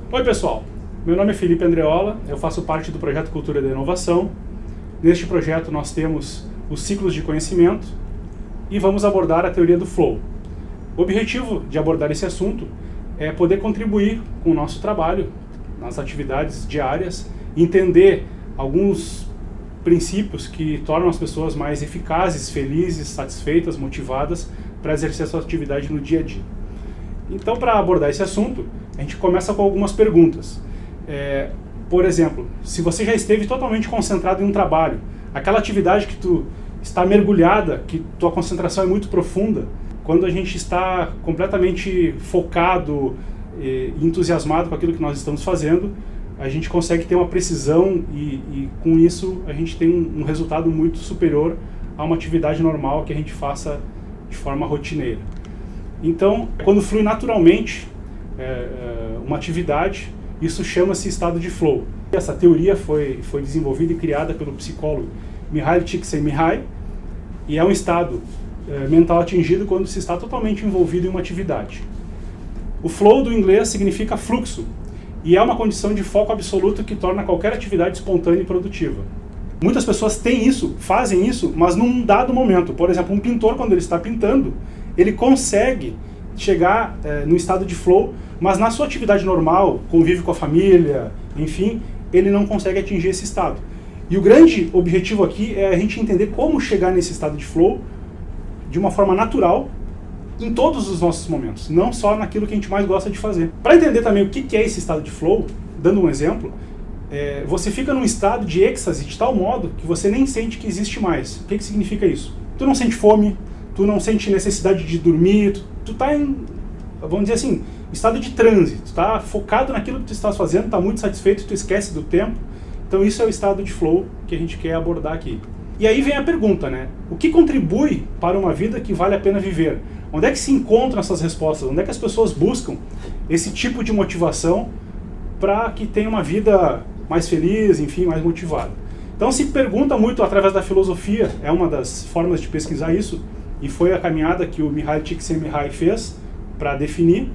Oi pessoal, meu nome é Felipe Andreola, eu faço parte do projeto Cultura da Inovação. Neste projeto nós temos os ciclos de conhecimento e vamos abordar a teoria do flow. O objetivo de abordar esse assunto é poder contribuir com o nosso trabalho nas atividades diárias, entender alguns princípios que tornam as pessoas mais eficazes, felizes, satisfeitas, motivadas para exercer a sua atividade no dia a dia. Então, para abordar esse assunto, a gente começa com algumas perguntas. Por exemplo, se você já esteve totalmente concentrado em um trabalho, aquela atividade que tu está mergulhada, que tua concentração é muito profunda, quando a gente está completamente focado e entusiasmado com aquilo que nós estamos fazendo, a gente consegue ter uma precisão e com isso a gente tem um resultado muito superior a uma atividade normal que a gente faça de forma rotineira. Então, quando flui naturalmente uma atividade, isso chama-se estado de flow. Essa teoria foi desenvolvida e criada pelo psicólogo Mihaly Csikszentmihalyi e é um estado mental atingido quando se está totalmente envolvido em uma atividade. O flow do inglês significa fluxo e é uma condição de foco absoluto que torna qualquer atividade espontânea e produtiva. Muitas pessoas têm isso, fazem isso, mas num dado momento. Por exemplo, um pintor, quando ele está pintando, ele consegue chegar no estado de flow, mas na sua atividade normal, convive com a família, enfim, ele não consegue atingir esse estado. E o grande objetivo aqui é a gente entender como chegar nesse estado de flow de uma forma natural em todos os nossos momentos, não só naquilo que a gente mais gosta de fazer. Para entender também o que é esse estado de flow, dando um exemplo, você fica num estado de êxtase de tal modo que você nem sente que existe mais. O que significa isso? Tu não sente fome, tu não sente necessidade de dormir, tu tá em, vamos dizer assim, estado de transe, tu tá focado naquilo que tu estás fazendo, tá muito satisfeito, tu esquece do tempo. Então isso é o estado de flow que a gente quer abordar aqui. E aí vem a pergunta, né? O que contribui para uma vida que vale a pena viver? Onde é que se encontram essas respostas? Onde é que as pessoas buscam esse tipo de motivação para que tenha uma vida mais feliz, enfim, mais motivada? Então se pergunta muito através da filosofia, é uma das formas de pesquisar isso, e foi a caminhada que o Mihaly Csikszentmihalyi fez para definir.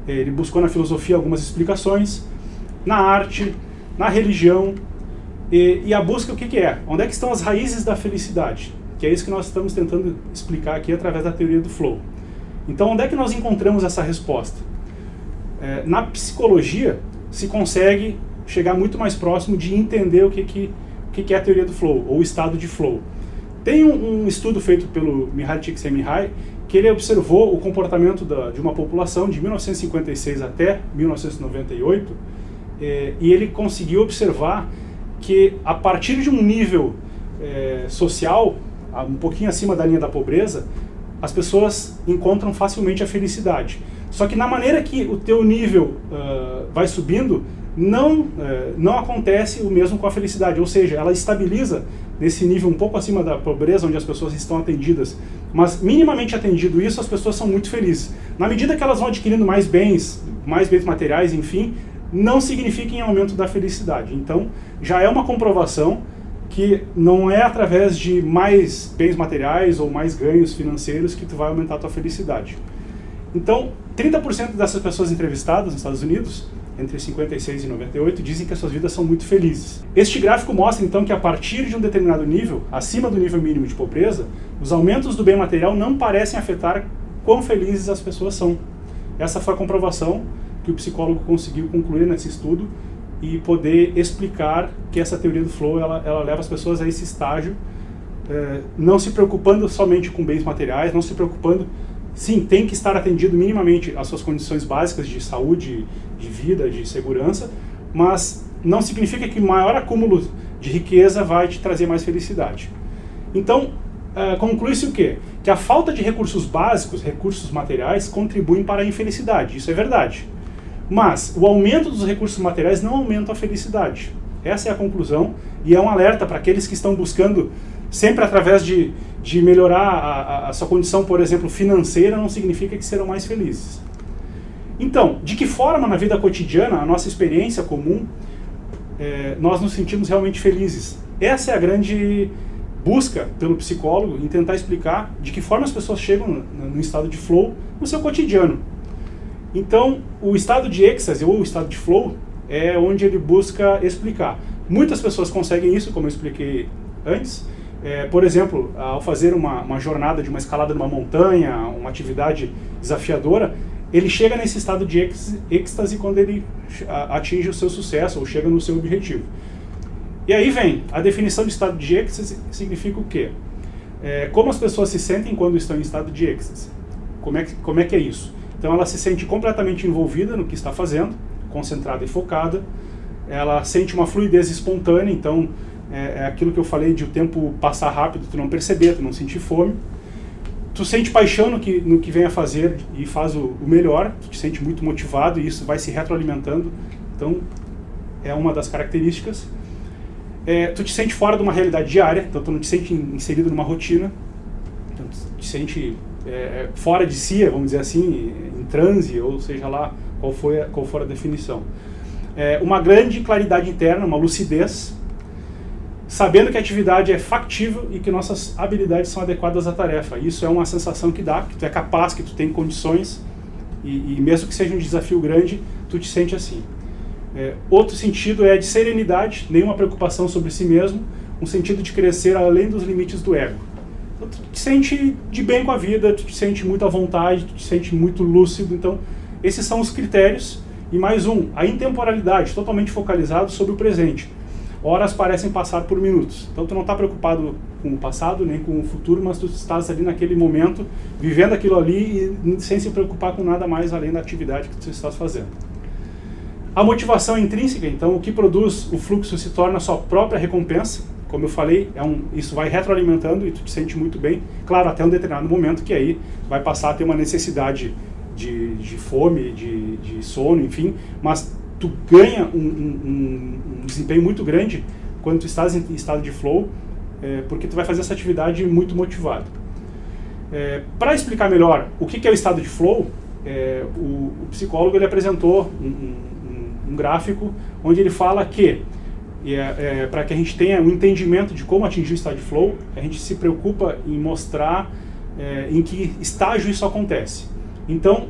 Ele buscou na filosofia algumas explicações, na arte, na religião, e a busca o que é? Onde é que estão as raízes da felicidade? Que é isso que nós estamos tentando explicar aqui através da teoria do flow. Então, onde é que nós encontramos essa resposta? Na psicologia, se consegue chegar muito mais próximo de entender o que é a teoria do flow, ou o estado de flow. Tem um estudo feito pelo Mihaly Csikszentmihalyi que ele observou o comportamento de uma população de 1956 até 1998 e ele conseguiu observar que a partir de um nível social um pouquinho acima da linha da pobreza, as pessoas encontram facilmente a felicidade. Só que na maneira que o teu nível vai subindo, não acontece o mesmo com a felicidade, ou seja, ela estabiliza nesse nível um pouco acima da pobreza, onde as pessoas estão atendidas, mas minimamente atendido isso, as pessoas são muito felizes. Na medida que elas vão adquirindo mais bens materiais, enfim, não significa em aumento da felicidade. Então, já é uma comprovação que não é através de mais bens materiais ou mais ganhos financeiros que tu vai aumentar a tua felicidade. Então, 30% dessas pessoas entrevistadas nos Estados Unidos, entre 56 e 98, dizem que as suas vidas são muito felizes. Este gráfico mostra, então, que a partir de um determinado nível, acima do nível mínimo de pobreza, os aumentos do bem material não parecem afetar quão felizes as pessoas são. Essa foi a comprovação que o psicólogo conseguiu concluir nesse estudo e poder explicar que essa teoria do flow ela leva as pessoas a esse estágio, não se preocupando somente com bens materiais, não se preocupando. Sim, tem que estar atendido minimamente às suas condições básicas de saúde, de vida, de segurança, mas não significa que maior acúmulo de riqueza vai te trazer mais felicidade. Então, conclui-se o quê? Que a falta de recursos básicos, recursos materiais, contribuem para a infelicidade. Isso é verdade. Mas o aumento dos recursos materiais não aumenta a felicidade. Essa é a conclusão e é um alerta para aqueles que estão buscando sempre através de melhorar a sua condição, por exemplo, financeira, não significa que serão mais felizes. Então, de que forma na vida cotidiana, a nossa experiência comum, nós nos sentimos realmente felizes? Essa é a grande busca pelo psicólogo em tentar explicar de que forma as pessoas chegam no estado de flow no seu cotidiano. Então, o estado de êxtase ou o estado de flow é onde ele busca explicar. Muitas pessoas conseguem isso, como eu expliquei antes. Por exemplo, ao fazer uma jornada de uma escalada numa montanha, uma atividade desafiadora, ele chega nesse estado de êxtase quando ele atinge o seu sucesso ou chega no seu objetivo. E aí vem, a definição de estado de êxtase significa o quê? Como as pessoas se sentem quando estão em estado de êxtase? Como é que é isso? Então ela se sente completamente envolvida no que está fazendo, concentrada e focada, ela sente uma fluidez espontânea, então é aquilo que eu falei de o tempo passar rápido, tu não perceber, tu não sentir fome. Tu sente paixão no que vem a fazer e faz o melhor, tu te sente muito motivado e isso vai se retroalimentando, então é uma das características. Tu te sente fora de uma realidade diária, então tu não te sente inserido numa rotina, então tu te sente fora de si, vamos dizer assim, em transe, ou seja lá qual for a definição. Uma grande claridade interna, uma lucidez, sabendo que a atividade é factível e que nossas habilidades são adequadas à tarefa. Isso é uma sensação que dá, que tu é capaz, que tu tem condições, e mesmo que seja um desafio grande, tu te sente assim. Outro sentido é de serenidade, nenhuma preocupação sobre si mesmo, um sentido de crescer além dos limites do ego. Então, tu te sente de bem com a vida, tu te sente muito à vontade, tu te sente muito lúcido. Então, esses são os critérios. E mais a intemporalidade, totalmente focalizado sobre o presente. Horas parecem passar por minutos. Então tu não está preocupado com o passado nem com o futuro, mas tu estás ali naquele momento, vivendo aquilo ali e sem se preocupar com nada mais além da atividade que tu estás fazendo. A motivação é intrínseca, então o que produz o fluxo se torna a sua própria recompensa. Como eu falei, isso vai retroalimentando e tu te sente muito bem. Claro, até um determinado momento que aí vai passar a ter uma necessidade de fome, de sono, enfim, mas tu ganha um desempenho muito grande quando tu estás em estado de flow, porque tu vai fazer essa atividade muito motivado. Para explicar melhor o que é o estado de flow, o psicólogo ele apresentou um gráfico onde ele fala que, para que a gente tenha um entendimento de como atingir o estado de flow, a gente se preocupa em mostrar em que estágio isso acontece. Então,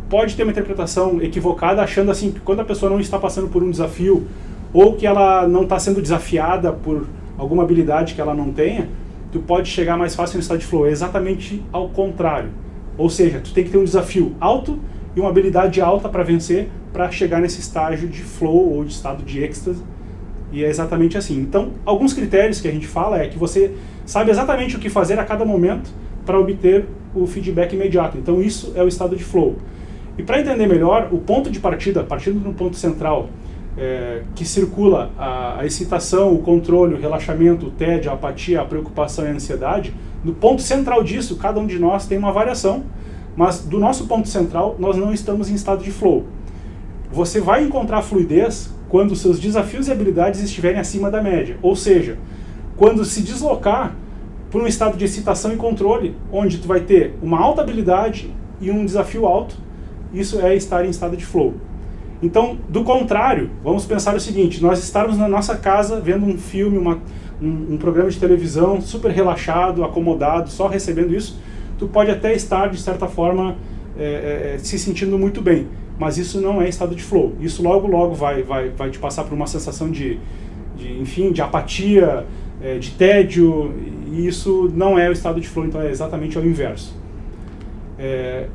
pode ter uma interpretação equivocada achando assim que quando a pessoa não está passando por um desafio ou que ela não está sendo desafiada por alguma habilidade que ela não tenha, tu pode chegar mais fácil no estado de flow. É exatamente ao contrário. Ou seja, tu tem que ter um desafio alto e uma habilidade alta para vencer, para chegar nesse estágio de flow ou de estado de êxtase. E é exatamente assim. Então, alguns critérios que a gente fala é que você sabe exatamente o que fazer a cada momento para obter o feedback imediato. Então, isso é o estado de flow. E para entender melhor, o ponto de partida, partindo de um ponto central, que circula a excitação, o controle, o relaxamento, o tédio, a apatia, a preocupação e a ansiedade, no ponto central disso, cada um de nós tem uma variação, mas do nosso ponto central, nós não estamos em estado de flow. Você vai encontrar fluidez quando seus desafios e habilidades estiverem acima da média, ou seja, quando se deslocar por um estado de excitação e controle, onde tu vai ter uma alta habilidade e um desafio alto, isso é estar em estado de flow. Então, do contrário, vamos pensar o seguinte, nós estarmos na nossa casa vendo um filme, um programa de televisão super relaxado, acomodado, só recebendo isso, tu pode até estar, de certa forma, se sentindo muito bem, mas isso não é estado de flow. Isso logo vai te passar por uma sensação enfim, de apatia, de tédio, e isso não é o estado de flow, então é exatamente o inverso.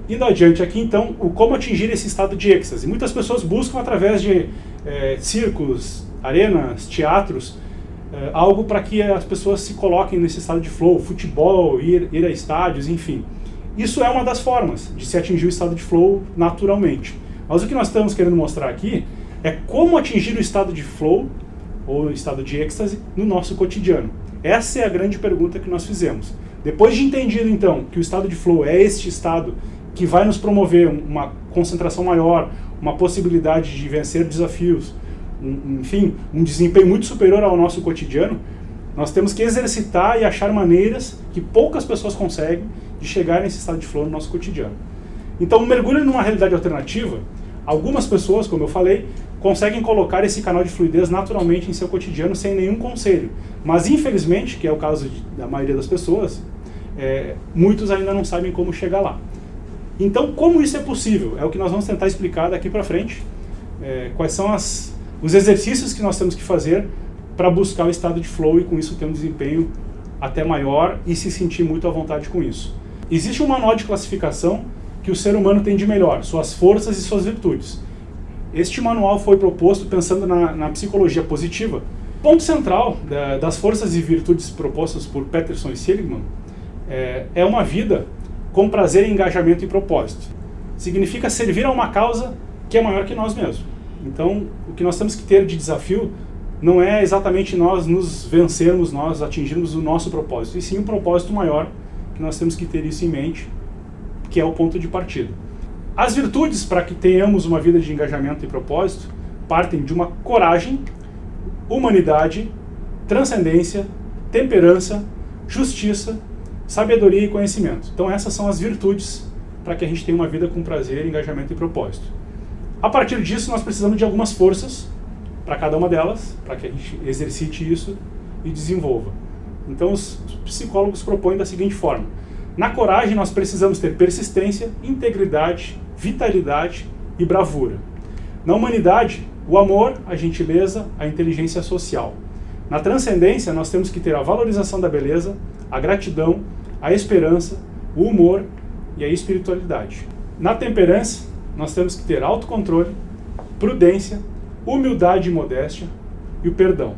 Indo adiante aqui, então, como atingir esse estado de êxtase. Muitas pessoas buscam através de circos, arenas, teatros, algo para que as pessoas se coloquem nesse estado de flow, futebol, ir a estádios, enfim. Isso é uma das formas de se atingir o estado de flow naturalmente. Mas o que nós estamos querendo mostrar aqui é como atingir o estado de flow, ou estado de êxtase, no nosso cotidiano. Essa é a grande pergunta que nós fizemos. Depois de entendido, então, que o estado de flow é este estado que vai nos promover uma concentração maior, uma possibilidade de vencer desafios, enfim, um desempenho muito superior ao nosso cotidiano, nós temos que exercitar e achar maneiras que poucas pessoas conseguem de chegar nesse estado de flow no nosso cotidiano. Então, mergulho numa realidade alternativa, algumas pessoas, como eu falei, conseguem colocar esse canal de fluidez naturalmente em seu cotidiano sem nenhum conselho. Mas, infelizmente, que é o caso da maioria das pessoas, muitos ainda não sabem como chegar lá. Então, como isso é possível? É o que nós vamos tentar explicar daqui para frente. Quais são os exercícios que nós temos que fazer para buscar o estado de flow e com isso ter um desempenho até maior e se sentir muito à vontade com isso. Existe um manual de classificação que o ser humano tem de melhor, suas forças e suas virtudes. Este manual foi proposto pensando na psicologia positiva. O ponto central das forças e virtudes propostas por Peterson e Seligman é uma vida com prazer, engajamento e propósito. Significa servir a uma causa que é maior que nós mesmos. Então, o que nós temos que ter de desafio não é exatamente nós nos vencermos, nós atingirmos o nosso propósito, e sim um propósito maior, que nós temos que ter isso em mente, que é o ponto de partida. As virtudes para que tenhamos uma vida de engajamento e propósito partem de uma coragem, humanidade, transcendência, temperança, justiça, sabedoria e conhecimento. Então essas são as virtudes para que a gente tenha uma vida com prazer, engajamento e propósito. A partir disso nós precisamos de algumas forças para cada uma delas, para que a gente exercite isso e desenvolva. Então os psicólogos propõem da seguinte forma: na coragem nós precisamos ter persistência, integridade, vitalidade e bravura. Na humanidade, o amor, a gentileza, a inteligência social. Na transcendência nós temos que ter a valorização da beleza, a gratidão, a esperança, o humor e a espiritualidade. Na temperança nós temos que ter autocontrole, prudência, humildade e modéstia e o perdão.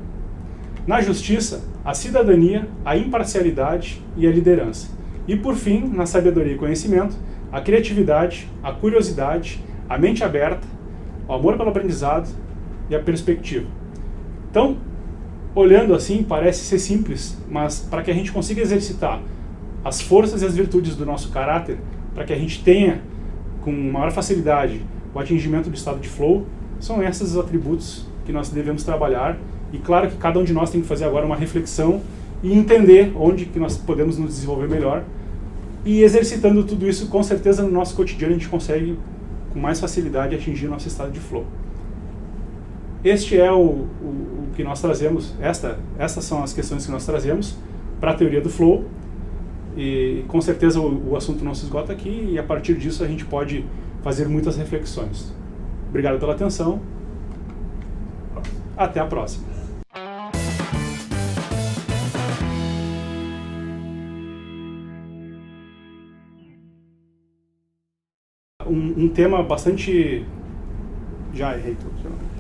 Na justiça, a cidadania, a imparcialidade e a liderança. E por fim, na sabedoria e conhecimento, a criatividade, a curiosidade, a mente aberta, o amor pelo aprendizado e a perspectiva. Então, olhando assim, parece ser simples, mas para que a gente consiga exercitar as forças e as virtudes do nosso caráter, para que a gente tenha com maior facilidade o atingimento do estado de flow, são esses os atributos que nós devemos trabalhar. E claro que cada um de nós tem que fazer agora uma reflexão e entender onde que nós podemos nos desenvolver melhor. E exercitando tudo isso, com certeza no nosso cotidiano a gente consegue com mais facilidade atingir o nosso estado de flow. Este é o que nós trazemos, estas são as questões que nós trazemos para a teoria do flow. E com certeza o assunto não se esgota aqui, e a partir disso a gente pode fazer muitas reflexões. Obrigado pela atenção. Até a próxima. Um tema bastante... Já errei tudo.